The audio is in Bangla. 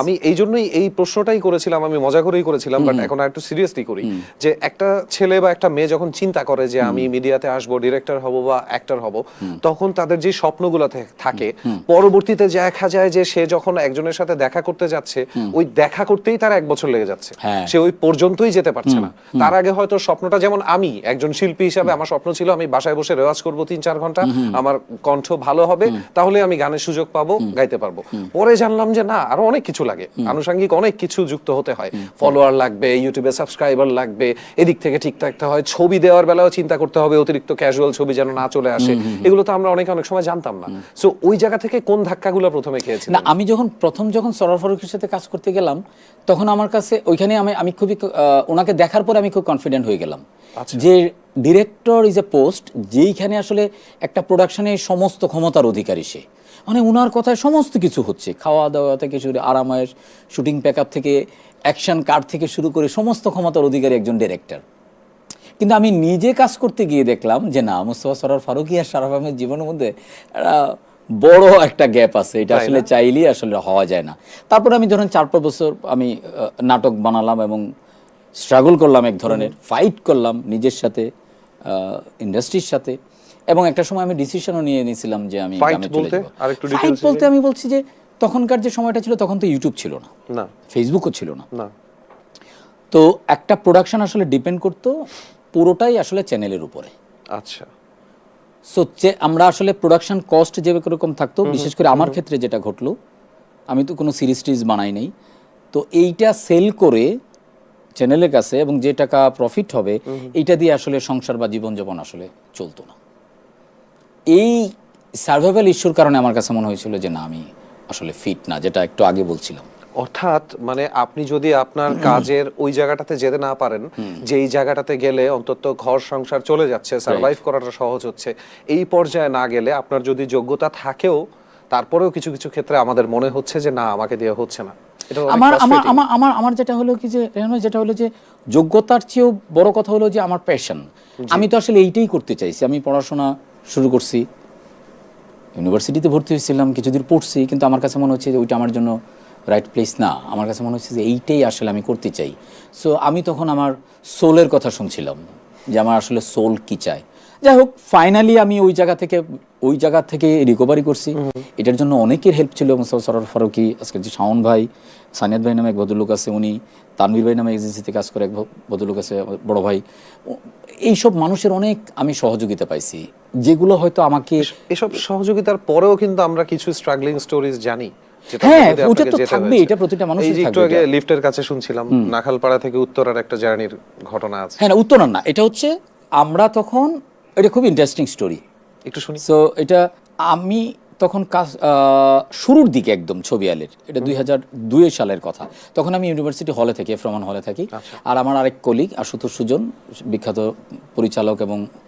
আমি এই জন্যই এই প্রশ্নটাই করেছিলাম, আমি মজা করেই করেছিলাম, বাট এখন আর একটু সিরিয়াসলি করি, যে একটা ছেলে বা একটা মেয়ে যখন চিন্তা করে যে আমি মিডিয়াতে আসবো, ডিরেক্টর হব বা অ্যাক্টর হব, তখন তাদের যে স্বপ্নগুলো থাকে, পরবর্তীতে দেখা যায় যে সে যখন একজনের সাথে দেখা করতে যাচ্ছে, ওই দেখা করতেই তার 1 বছর লেগে যাচ্ছে, সে ওই পর্যন্তই যেতে পারছে না। তার আগে হয়তো স্বপ্নটা, যেমন আমি একজন শিল্পী হিসাবে আমার স্বপ্ন ছিল আমি বাসায় বসে রেওয়াজ করব 3-4 ঘন্টা, আমার কণ্ঠ ভালো হবে, তাহলে আমি গানের সুযোগ পাবো, গাইতে পারবো। পরে জানলাম যে না, আরো অনেক কিছু লাগে, আনুষঙ্গিক অনেক কিছু যুক্ত হতে হয়, ফলোয়ার লাগবে, ইউটিউবে সাবস্ক্রাইবার লাগবে, এদিক থেকে ঠিক থাকতে হয়, ছবি দেওয়ার বেলাও চিন্তা করতে হবে অতিরিক্ত ক্যাজুয়াল ছবি যেন না চলে আসে, এগুলো তো আমরা অনেক সময় জানতাম না। সো ওই জায়গা থেকে কোন ধাক্কাগুলো প্রথমে খেয়েছিলেন? না, আমি যখন সরার ফারুকের সাথে কাজ করতে গেলাম, তখন আমার কাছে ওইখানে আমি খুবই ওনাকে দেখার পরে আমি খুব কনফিডেন্ট হয়ে গেলাম যে ডিরেক্টর ইজ এ পোস্ট যেইখানে আসলে একটা প্রোডাকশনের সমস্ত ক্ষমতার অধিকারী সে, মানে ওনার কথায় সমস্ত কিছু হচ্ছে, খাওয়া দাওয়া থেকে শুরু আরামায়েশ, শুটিং প্যাকআপ থেকে অ্যাকশন কাট থেকে শুরু করে সমস্ত ক্ষমতার অধিকারী একজন ডিরেক্টর। কিন্তু আমি নিজে কাজ করতে গিয়ে দেখলাম যে না, মুস্তাফা সরোয়ার ফারুকী আর শারাফ আহমেদ জীবনের মধ্যে বড় একটা গ্যাপ আছে, এটা আসলে চাইলেই আসলে হওয়া যায় না। তারপর আমি ধরেন 4-5 বছর আমি নাটক বানালাম এবং স্ট্রাগল করলাম, এক ধরনের ফাইট করলাম নিজের সাথে, ইন্ডাস্ট্রির সাথে, এবং একটা সময় আমি ডিসিশনও নিয়ে নিয়েছিলাম যে আমি গ্রামে চলে যাব। ফাইট বলতে আমি বলছি যে তখনকার যে সময়টা ছিল, তখন তো ইউটিউব ছিল না, ফেসবুকও ছিল না, তো একটা প্রোডাকশন আসলে ডিপেন্ড করতো পুরোটাই আসলে চ্যানেলের উপরে। আচ্ছা, সো আমরা আসলে প্রোডাকশন কস্ট যে রকম থাকতো, বিশেষ করে আমার ক্ষেত্রে যেটা ঘটলো, আমি তো কোনো সিরিজ টিরিজ বানাই নাই, তো এইটা সেল করে চ্যানেলের কাছে এবং যে টাকা প্রফিট হবে এইটা দিয়ে আসলে সংসার বা জীবনযাপন আসলে চলতো না। এই সার্ভাইভাল ইস্যুর কারণে আমার কাছে মনে হয়েছিল যে না, আমি আসলে ফিট না, যেটা একটু আগে বলছিলাম। অর্থাৎ মানে আপনি যদি আপনার কাজের ওই জায়গাটাতে যেতে না পারেন, যে এই জায়গাটাতে গেলে অন্তত ঘর সংসার চলে যাচ্ছে, সার্ভাইভ করাটা সহজ হচ্ছে, এই পর্যায়ে না গেলে আপনার যদি যোগ্যতা থাকেও, তারপরেও কিছু কিছু ক্ষেত্রে আমাদের মনে হচ্ছে যে না, আমাকে দিয়ে হচ্ছে না। আমার যেটা হলো কি, যে যেটা হলো যে যোগ্যতার চেয়েও বড় কথা হলো যে আমার প্যাশন। আমি তো আসলে এইটাই করতে চাইছি। আমি পড়াশোনা শুরু করছি, ইউনিভার্সিটিতে ভর্তি হয়েছিলাম, কিছুদিন পড়ছি, কিন্তু আমার কাছে মনে হচ্ছে যে ওইটা আমার জন্য রাইট প্লেস না। আমার কাছে মনে হচ্ছে যে এইটাই আসলে আমি করতে চাই। সো আমি তখন আমার সোলের কথা শুনছিলাম যে আমার আসলে সোল কি চায়। যাই হোক, ফাইনালি আমি ওই জায়গা থেকে রিকভারি করছি। এটার জন্য অনেকের হেল্প ছিল। মুস্তাফা সরোয়ার ফারুকী, আজকের যে শাওন ভাই, সানিয়াদ ভাই নামে এক ভদ্রলোক আছে, উনি, তানভীর ভাই নামে এজেন্সিতে কাজ করে এক ভদ্রলোক আছে, বড় ভাই, এইসব মানুষের অনেক আমি সহযোগিতা পাইছি, যেগুলো হয়তো আমাকে, এসব সহযোগিতার পরেও কিন্তু আমরা কিছু স্ট্রাগলিং স্টোরিজ জানি। হ্যাঁ, ওটা তো থাকবে, এটা প্রতিটা মানুষের থাকবে। একটু আগে লিফটের কাছে শুনছিলাম নাখালপাড়া থেকে উত্তরার একটা জার্নির ঘটনা আছে। হ্যাঁ, না, উত্তরার না, এটা হচ্ছে আমরা তখন, এটা খুব ইন্টারেস্টিং স্টোরি, একটু শুনি। সো এটা আমি তখন কাজ শুরুর দিকে একদম ছবি আলের, এটা 2002 সালের কথা। তখন আমি ইউনিভার্সিটি হলে থাকি, এফ রহমান হলে থাকি, আর আমার আরেক কলিগ আশুতোষ সুজন, বিখ্যাত পরিচালক এবং